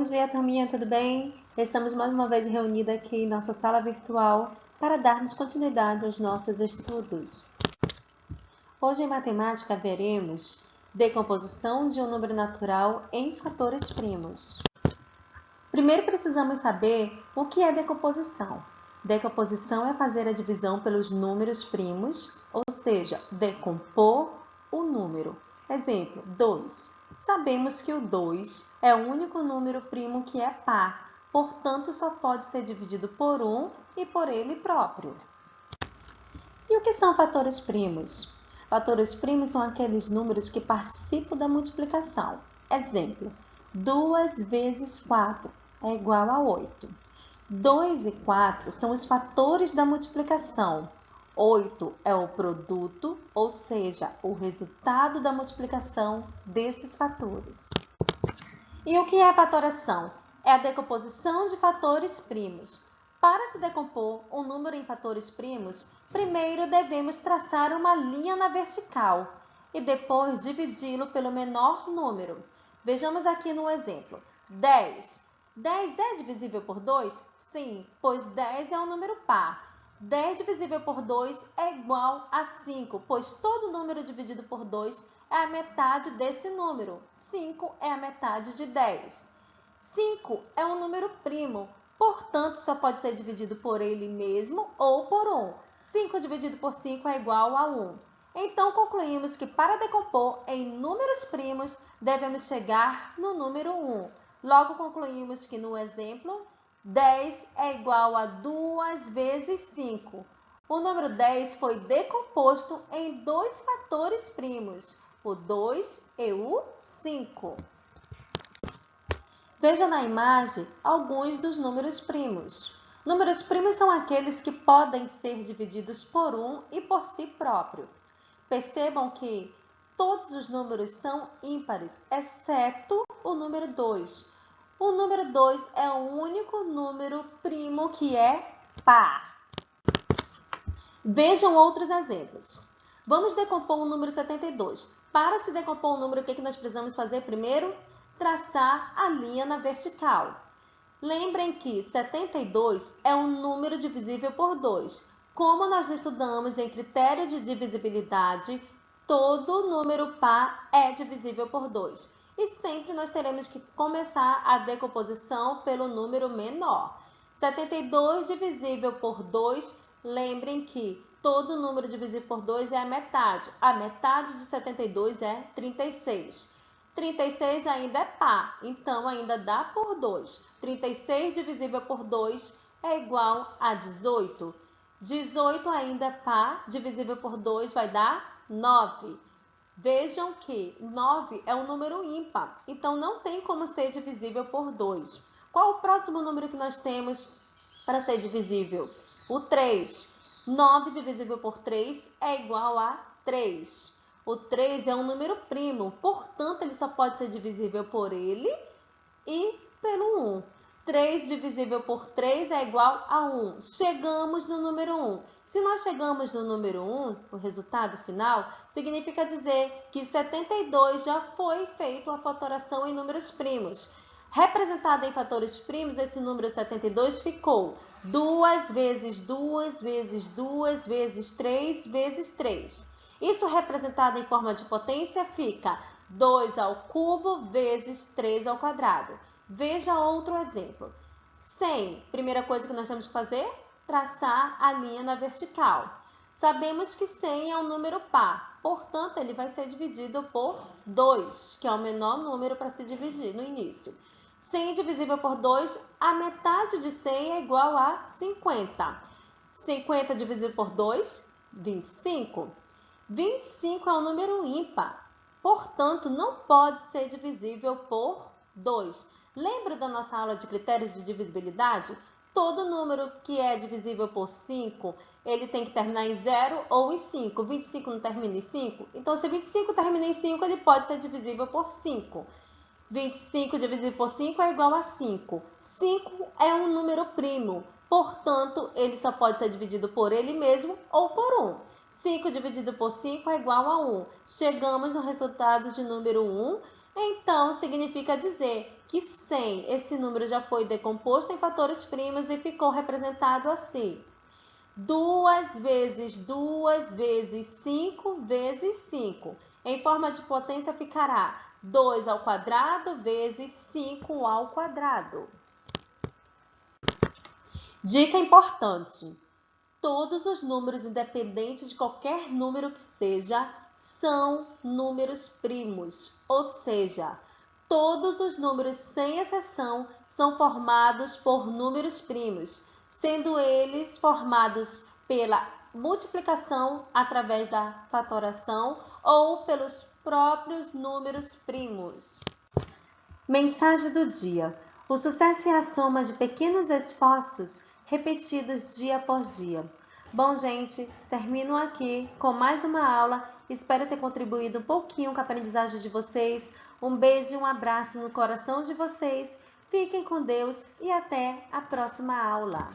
dia, turminha, tudo bem? Estamos mais uma vez reunidas aqui em nossa sala virtual para darmos continuidade aos nossos estudos. Hoje em matemática veremos decomposição de um número natural em fatores primos. Primeiro precisamos saber o que é decomposição. Decomposição é fazer a divisão pelos números primos, ou seja, decompor o número. Exemplo, 2. Sabemos que o 2 é o único número primo que é par, portanto, só pode ser dividido por 1 e por ele próprio. E o que são fatores primos? Fatores primos são aqueles números que participam da multiplicação. Exemplo, 2 vezes 4 é igual a 8. 2 e 4 são os fatores da multiplicação. 8 é o produto, ou seja, o resultado da multiplicação desses fatores. E o que é fatoração? É a decomposição de fatores primos. Para se decompor um número em fatores primos, primeiro devemos traçar uma linha na vertical e depois dividi-lo pelo menor número. Vejamos aqui no exemplo. 10. 10 é divisível por 2? Sim, pois 10 é um número par. 10 divisível por 2 é igual a 5, pois todo número dividido por 2 é a metade desse número. 5 é a metade de 10. 5 é um número primo, portanto, só pode ser dividido por ele mesmo ou por 1. 5 dividido por 5 é igual a 1. Então, concluímos que para decompor em números primos, devemos chegar no número 1. Logo, concluímos que no exemplo, 10 é igual a 2 vezes 5. O número 10 foi decomposto em dois fatores primos, o 2 e o 5. Veja na imagem alguns dos números primos. Números primos são aqueles que podem ser divididos por 1 e por si próprio. Percebam que todos os números são ímpares, exceto o número 2. O número 2 é o único número primo que é par. Vejam outros exemplos. Vamos decompor o número 72. Para se decompor o número, o que nós precisamos fazer primeiro? Traçar a linha na vertical. Lembrem que 72 é um número divisível por 2. Como nós estudamos em critério de divisibilidade, todo número par é divisível por 2. E sempre nós teremos que começar a decomposição pelo número menor. 72 divisível por 2, lembrem que todo número divisível por 2 é a metade. A metade de 72 é 36. 36 ainda é par, então ainda dá por 2. 36 divisível por 2 é igual a 18. 18 ainda é par, divisível por 2 vai dar 9. Vejam que 9 é um número ímpar, então não tem como ser divisível por 2. Qual o próximo número que nós temos para ser divisível? O 3. 9 divisível por 3 é igual a 3. O 3 é um número primo, portanto, ele só pode ser divisível por ele e pelo 1. 3 divisível por 3 é igual a 1. Chegamos no número 1. Se nós chegamos no número 1, o resultado final, significa dizer que 72 já foi feita a fatoração em números primos. Representado em fatores primos, esse número 72 ficou 2 vezes 2 vezes 2 vezes 3 vezes 3. Isso representado em forma de potência fica 2 ao cubo vezes 3 ao quadrado. Veja outro exemplo. 100. Primeira coisa que nós temos que fazer? Traçar a linha na vertical. Sabemos que 100 é um número par, portanto, ele vai ser dividido por 2, que é o menor número para se dividir no início. 100 divisível por 2, a metade de 100 é igual a 50. 50 dividido por 2, 25. 25 é um número ímpar, portanto, não pode ser divisível por 2. Lembra da nossa aula de critérios de divisibilidade? Todo número que é divisível por 5, ele tem que terminar em 0 ou em 5. 25 não termina em 5? Então, se 25 termina em 5, ele pode ser divisível por 5. 25 dividido por 5 é igual a 5. 5 é um número primo, portanto, ele só pode ser dividido por ele mesmo ou por 1. 5 dividido por 5 é igual a 1. Chegamos no resultado de número 1. Então, significa dizer que 100, esse número já foi decomposto em fatores primos e ficou representado assim. 2 vezes 2 vezes 5 vezes 5. Em forma de potência ficará 2 ao quadrado vezes 5 ao quadrado. Dica importante: todos os números, independente de qualquer número que seja, são números primos, ou seja, todos os números, sem exceção, são formados por números primos, sendo eles formados pela multiplicação através da fatoração ou pelos próprios números primos. Mensagem do dia: o sucesso é a soma de pequenos esforços repetidos dia após dia. Bom, gente, termino aqui com mais uma aula. Espero ter contribuído um pouquinho com a aprendizagem de vocês. Um beijo e um abraço no coração de vocês. Fiquem com Deus e até a próxima aula.